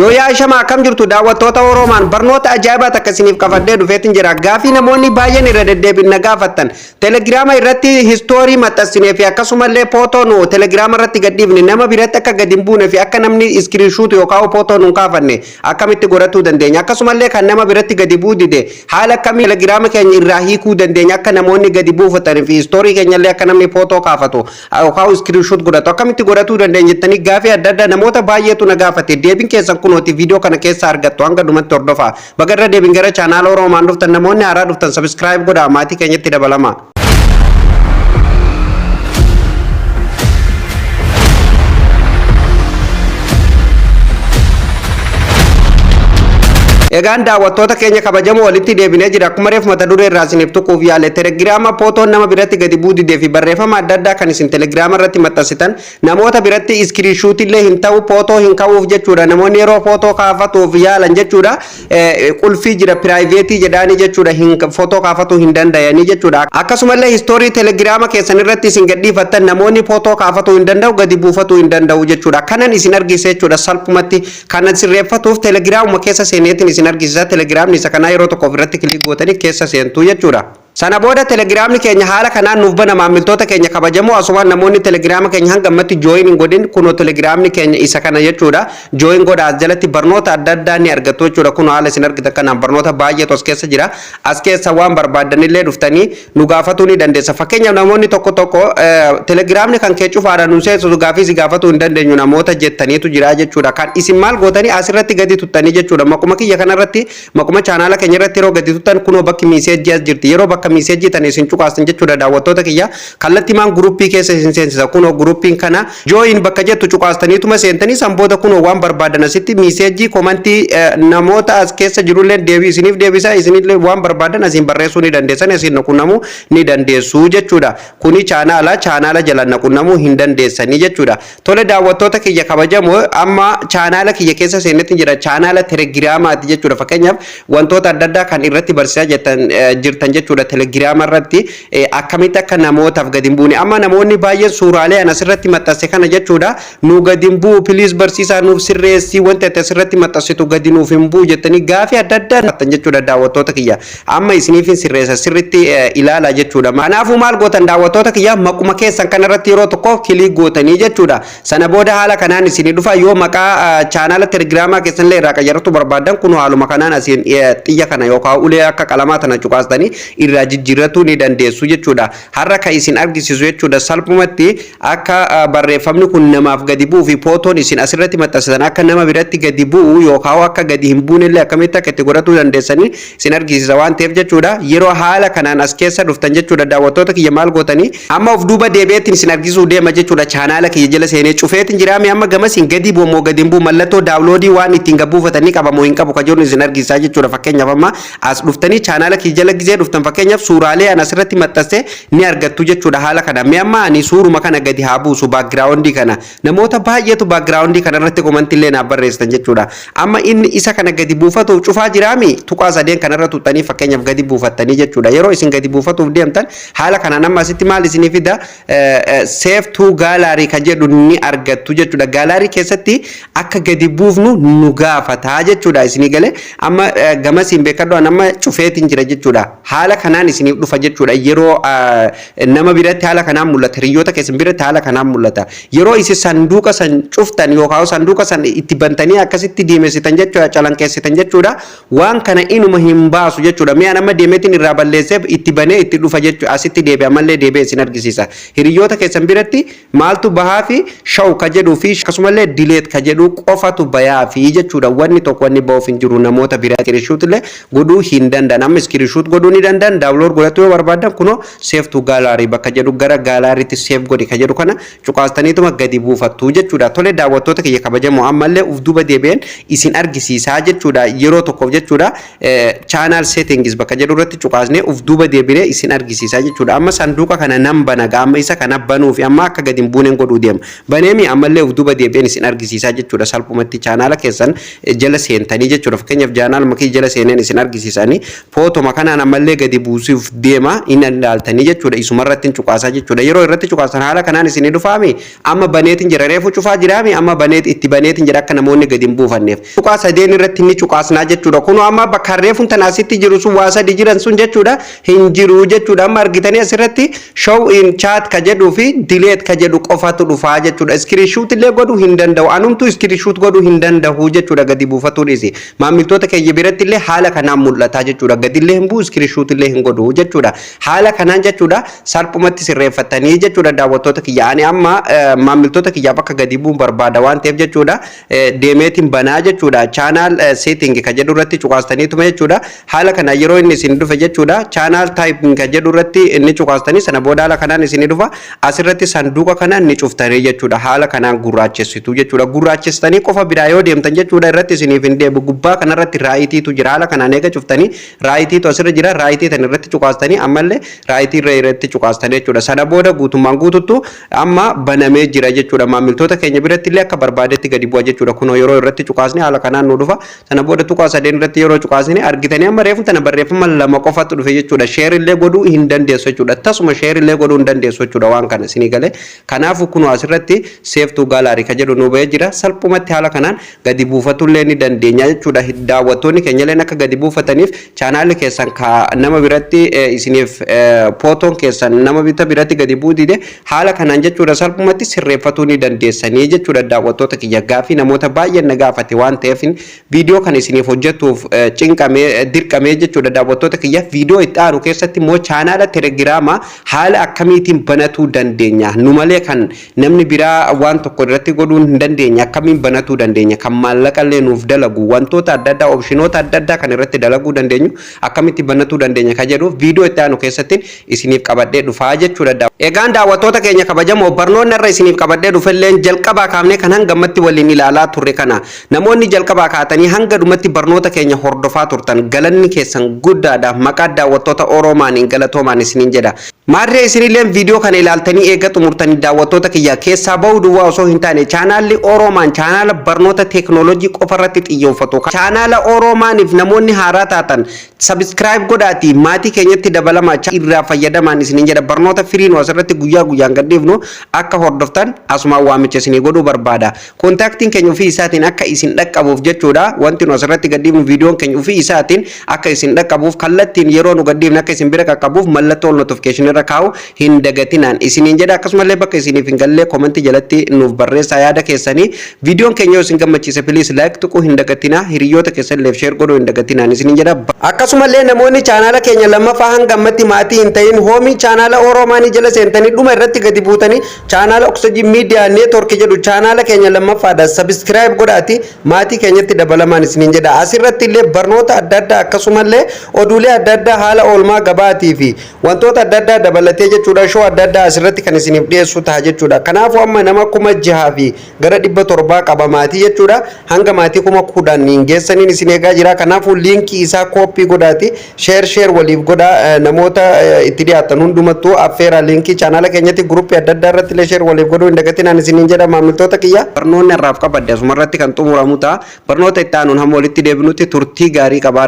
Yoo yaa shama akkam jirtu daawwattoota Oromaan barnoota ajaa'ibaa takkasiniif qabadhee dhufeetin jira. Gaafii namoonni baay'een irra deddeebiin gaafattan telegiraama irratti histoorii maxxansinee fi akkasumallee footoo nu telegiraama irratti gadhiifne nama biratti akka gadi hin buune fi akka namni iskiriishuut yookaan footoo nu kaafanne akkamitti godhachuu dandeenya. Akkasumallee kan nama biratti gadi buu dide haala akkamii telegiraama keenya irraa hiikuu dandeenya akka namoonni gadi buufatanii fi histoorii keenyallee akka namni footoo kaafatu yookaan iskiriishuut godhatu akkamitti godhachuu dandeenya jettanii gaafii adda addaa namoota baay'eetu na gaafate. Deebiin keessan kunooti video kana keessa argattu hanga dhumatti hordofaa. Bagarra deebiin gara chaanaala Oromaan dhuftan namoonni haaraa dhuftan subscribe godhaa maatii keenyatti dabalama. Egaan daawwattoota keenya kabajamoo walitti deebinee jira. Akkuma reef mata duree irraa isiniif tuquuf yaale telegiraama footoo nama biratti gadi buudidee fi barreeffama adda addaa kan isin telegiraama irratti maxxansitan namoota biratti iskiriishuut illee hin ta'u footoo hin ka'uuf jechuudha. Namoonni yeroo footoo kaafatuuf yaalan jechuudha qulfii jira piraayiveetii jedhaanii jechuudha footoo kaafatuu hin danda'anii jechuudha. Akkasumallee histoorii telegiraama keessan irratti isin gadhiifattan namoonni footoo kaafatuu hin danda'u gadi buufatuu hin danda'u jechuudha. Kanan isin argise jechuudha salphumatti kan sirreeffatuuf telegiraamuma keessa seeneetiin isin argisiisa. Telegiraamni isa kana yeroo tokko ofirratti kilik gootanii keessa seentu jechuudha. Sana booda telegiraamni keenya haala kanaan nuuf bana maamiltoota keenya kabajamoo asumaan namoonni telegiraama keenya hanga ammatti join hin godhin kuno telegiraamni keenya isa kana jechuudha. Join godha as jalatti barnoota adda addaa ni argattu jechuudha. Kuno haala isin argitan kanaan barnoota baay'eetu as keessa jira. As keessa waan barbaadanillee dhuftanii nu gaafatuu ni dandeessa. Fakkeenyaaf namoonni tokko tokko telegiraamni kan kee cufaadha nu seesu gaafii si gaafatuu hin dandeenyu namoota jettaniitu jira jechuudha. Kan isin maal gootanii asirratti gadi tuttanii jechuudha. Makuma kiyya kanarratti makuma chaanaala keenya irratti yeroo gadi tuttan kuno bakki miiseejii as jirti. Yeroo bakka miiseejii tan isin cuqaasan jechuudha daawwattoota kiyya kallattii maan guruppii keessa isin seensisa. Kuno guruppiin kana join bakka jettu cuqaastaniituma seentanii san booda kuno waan barbaadan asitti miiseejii komantii namoota as keessa jirullee deebii isiniif deebisa. Isinillee waan barbaadan asin barreessuu ni dandeessan isin naqunnamuu ni dandeessu jechuudha. Kuni chaanaala jala naqunnamuu hin dandeessanii jechuudha. Tole daawwattoota kiyya kabajamoo amma chaanaala kiyya keessa seenetti jira chaanaala telegiraamaati jechuudha. Fakkeenyaaf wantoota adda addaa kan irratti barsiisaa jirtan jechuudha. Telegiraama irratti akkamitti akka namootaaf gadi hin buune amma namoonni baay'een suuraalee anas irratti maxxanse kana jechuudha nu gadi hin buu please barsiisaa nuuf sirreessii wanti ati asirratti maxxansitu gadi nuuf hin buu jettanii gaafii adda addaa maxxan jechuudha daawwattoota kiyya amma isiniif hin sirreessa sirritti ilaala jechuudha. Kanaafuu maal gootan daawwattoota kiyya maquma keessan kanarratti yeroo tokko kilik gootanii jechuudha. Sana booda haala kanaan isinii dhufa yoo maqaa chaanaala telegiraamaa keessanillee irraa qayyaratu barbaadan kun haaluma kanaan asiin xiyya kana yookaan ulee akka qalamaa tana cuqaastanii irraa jijjiirratuu ni dandeessu jechuudha. Har'a kan isin argisiisu jechuudha salphumatti akka barreeffamni kun namaaf gadi bu'u fi footoon isin asirratti maxxansitan akka nama biratti gadi bu'u yookaan akka gadi hin buunellee akkamitti akka itti godhachuu dandeessanii isin argisiisa waan ta'eef jechuudha. Yeroo haala kanaan as keessa dhuftan jechuudha daawwattoota kiyya maal gootanii amma of duuba deebi'eetiin isin argisiisuu deema jechuudha. Chaanaala kiyya jala seenee cufeetiin jiraame amma gamas hin gadi bu'u moo gadi hin bu'u mallattoo daawuloodii waan ittiin gabbuufatanii qabamoo hin qabu kajoon isin argisiisaa jechuudha. Fakkeenyaaf amma as dhuftanii chaanaala kiyya jala gizee dhuftan fakkeenyaaf suuraalee anas irratti maxxanse ni argattu jechuudha. Haala kana mee amma ani suuruma kana gadi haa buusu background kana namoota baay'eetu background kana irratti komantii illee naaf barreessitan jechuudha. Amma inni isa kana gadi buufatuuf cufaa jiraami tuqaa sadeen kana irra tuttanii fakkeenyaaf gadi buufattanii jechuudha. Yeroo isin gadi buufatuuf deemtan haala kanaan amma asitti maal isinii fida save to gallery kan jedhu ni argattu jechuudha. Gallery keessatti akka gadi buufnu nu gaafata jechuudha. Isinii galee amma gamasiin beekadhu amma cufeetiin jira jechuudha. Haala kanaan isiniif dhufa jechuudha. Yeroo nama biratti haala kanaan mul'ata hiriyoota keessan biratti haala kanaan mul'ata. Yeroo isin sanduuqa san cuftan yookaan sanduuqa san itti bantanii akkasitti deemesitan jechuudha calanqeessitan jechuudha. Waan kana inuma hin baasu jechuudha. Mi'a nama deemeetiin irraa balleessee itti banee itti dhufa jechuudha. Asitti deebi'a mallee deebi'ee isin argisiisa. Hiriyoota keessan biratti maaltu bahaa fi shaw ka jedhuu fi akkasumallee dileet ka jedhu qofatu bayaa fi jechuudha. Wanni tokko wanni ba'uuf hin jiru namoota biraa iskiriishuut illee godhuu hin danda'an. Amma iskiriishuut godhuu ni danda'an daawulood godhachuu barbaadan kuno save to gallery bakka jedhu gara gaalariitti save godhi ka jedhu kana cuqaastaniituma gadi buufattu jechuudha. Tole daawwattoota kiyya kabajamoo ammallee uf duuba deebi'een isin argisiisaa jechuudha. Yeroo tokkoof jechuudha channel settings bakka jedhu irratti cuqaasnee uf duuba deebinee isin argisiisaa jechuudha. Amma sanduuqa kana nan bana amma isa kana banuuf amma akka gadi hin buuneen godhuu deema. Baneemi ammallee uf duuba deebi'een isin argisiisaa jechuudha. Salphumatti channel keessan jala seentanii jechuudha. Fakkeenyaaf channel makii jala seeneen isin argisiisanii footoma kanaan ammallee gadi buusuuf deema inni ilaaltanii jechuudha isumarratti cuqaasaa jechuudha yeroo irratti cuqaasan haala kanaan isin dhufaami amma baneetiin jira reefu cufaa jiraami amma baneet itti baneetiin jira akka namoonni gadi hin buufanneef cuqaasa deen irratti inni cuqaasnaa jechuudha kun amma bakka reefuun tanaasitti jiru sun waa sadi jiran sun jechuudha hin jiru jechuudha amma argitanii asirratti show in chat ka jedhuu fi delete ka jedhu qofatu dhufaa jechuudha screenshot illee godhuu hin danda'u anumtu screenshot godhuu hin danda'u jechuudha gadi buufatuu dhiisi maamiltoota keenya biratti illee haala kanaan mul'ata jechuudha gadi illee hin buu screenshot illee hin godhu jechuudha haala kanaan jechuudha salphumatti sirreeffatanii jechuudha daawwattoota kiyya ani amma maamiltoota kiyyaaf akka gadi buun barbaada waan ta'eef jechuudha deemeetiin banaa jechuudha channel setting ka jedhu irratti cuqaastaniituma jechuudha haala kana yeroo inni isin dhufe jechuudha channel typing ka jedhu irratti inni cuqaastanii sana booda haala kanaan isin dhufa asirratti sanduuqa kanaan ni cuftanii jechuudha haala kanaan gurraachessitu jechuudha gurraachessitanii qofa biraa yoo deemtan jechuudha irratti isiniif hin deebu gubbaa kanarratti raayitiitu jira haala kanaan eega cuftanii raayitiitu asirra jira raayitii tan irratti cuqaastanii ammallee raayitii irratti cuqaastanii jechuudha sana booda guutummaan guututtu amma banamee jira jechuudha maamiltoota keenya biratti illee akka barbaadetti gadi bu'a jechuudha kunoo yeroo irratti cuqaasni haala kanaan nu dhufa sana booda tuqaa sadeen irratti yeroo cuqaasni argitanii amma reefu tana barreeffama lama qofatu dhufe jechuudha sheer illee godhuu hin dandeessu jechuudha tasuma sheer illee godhuu hin dandeessu jechuudha waan kana isinii galee kanaafuu kunoo asirratti seeftuu gaalaarii ka jedhu nu ba'ee jira salphumatti haala kanaan gadi buufatu illee ni dandeenya jechuudha daawwattoonni keenya illee akka gadi buufataniif chaanaalli keessan ka nama biratti isiniif pootoon keessan nama biratti gadi buudide haala kanaan jechuudha salphumatti sirreeffatuu ni dandeessanii jechuudha daawwattoota kiyya gaafii namoota baay'een na gaafate waan ta'eef viidiyoo kan isiniif hojjetuuf cinqamee dirqamee jechuudha daawwattoota kiyya viidiyoo itti aanu keessatti immoo chaanaala telegiraamaa haala akkamiitiin banatuu dandeenya nu malee kan namni biraa waan tokko irratti godhuu hin dandeenya akkamiin banatuu dandeenya kan maallaqa illee nuuf dalagu wantoota adda addaa opshinoota adda addaa kan irratti dalaguu dandeenyu akkamitti banatuu dandeenya ka jedhu viidiyoo itti aanu keessatti isiniif qabadhee dhufaa jechuudha egaan daawwattoota keenya kabajamoo barnoonni irra isiniif qabadhee dhufelleen jalqabaa kaafnee kan hangammatti waliin ilaalaa turre kana namoonni jalqabaa kaatanii hanga dhumatti barnoota keenya hordofaa turtan galanni keessan guddaadha maqaa daawwattoota oroomaaniin galatoomaan isiniin jedha maarree isinilleen viidiyoo kana ilaaltanii eega xumurtanii daawwattoota kiyya keessaa bahuu duwwaa osoo hin taane chaanaalli oroomaan chaanaala barnoota teeknooloojii qofa irratti xiyyeeffatu chaanaala oroomaaniif namoonni haaraa taatan subscribe godhaatii maatii keenyatti dabalamaa irraa fayyadamaan isiniin jedha barnoota firiin asirratti guyyaa guyyaan gadhiifnu akka hordoftan asuma waamicha isinii godhuu barbaada kontaaktiin keenya ofii isaatiin akka isin dhaqqabuuf jechuudha wanti nu asirratti gadhiifnu viidiyoon keenya ofii isaatiin akka isin dhaqqabuuf kallattiin yeroo nu gadhiifne akka isin bira qaqqabuuf mallattoo notification irra kaa'u hin dagatinaan isiniin jedha akkasumallee bakka isiniif hin gallee komentii jalatti nuuf barreessaa yaada keessanii viidiyoon keenya yoo isin gammachiise please like tuquu hin dagatinaa hiriyoota keessan leef share godhuu hin dagatinaan isiniin jedha akkasumallee namoonni chaanaala keenya lammaffaa hangammatti maatii hin ta'in hoomii chaanaala oroomaanii jala seentanii dhuma irratti gadi buutanii chaanaala oxygen media network jedhu chaanaala keenya lammaffaadha subscribe godhaati maatii keenyatti dabalamaan isiniin jedha asirratti illee barnoota adda addaa akkasumallee oduulee adda addaa haala oolmaa gabaatii fi wantoota adda addaa dabalatee jechuudha shoo adda addaa asirratti kan isiniif dhiyeessu ta'a jechuudha kanaafuu amma nama 6,000 fi gara 700 qaba maatii jechuudha hanga maatii 10,000 geessaniin isin eegaa jira kanaafuu liinkii isaa koppii godhaati share waliif godha namoota itti dhiyaatan hundumattuu affeera liinkii chaanaala keenyatti guruppii adda addaa irratti illee share waliif godhuu hin dagatinaan isiniin jedha maamiltoota kiyya barnoonni irraaf qabadde asuma irratti kan xumuramu ta'a barnoota itti aanuun hamma walitti deebinutti turtii gaarii qabaadha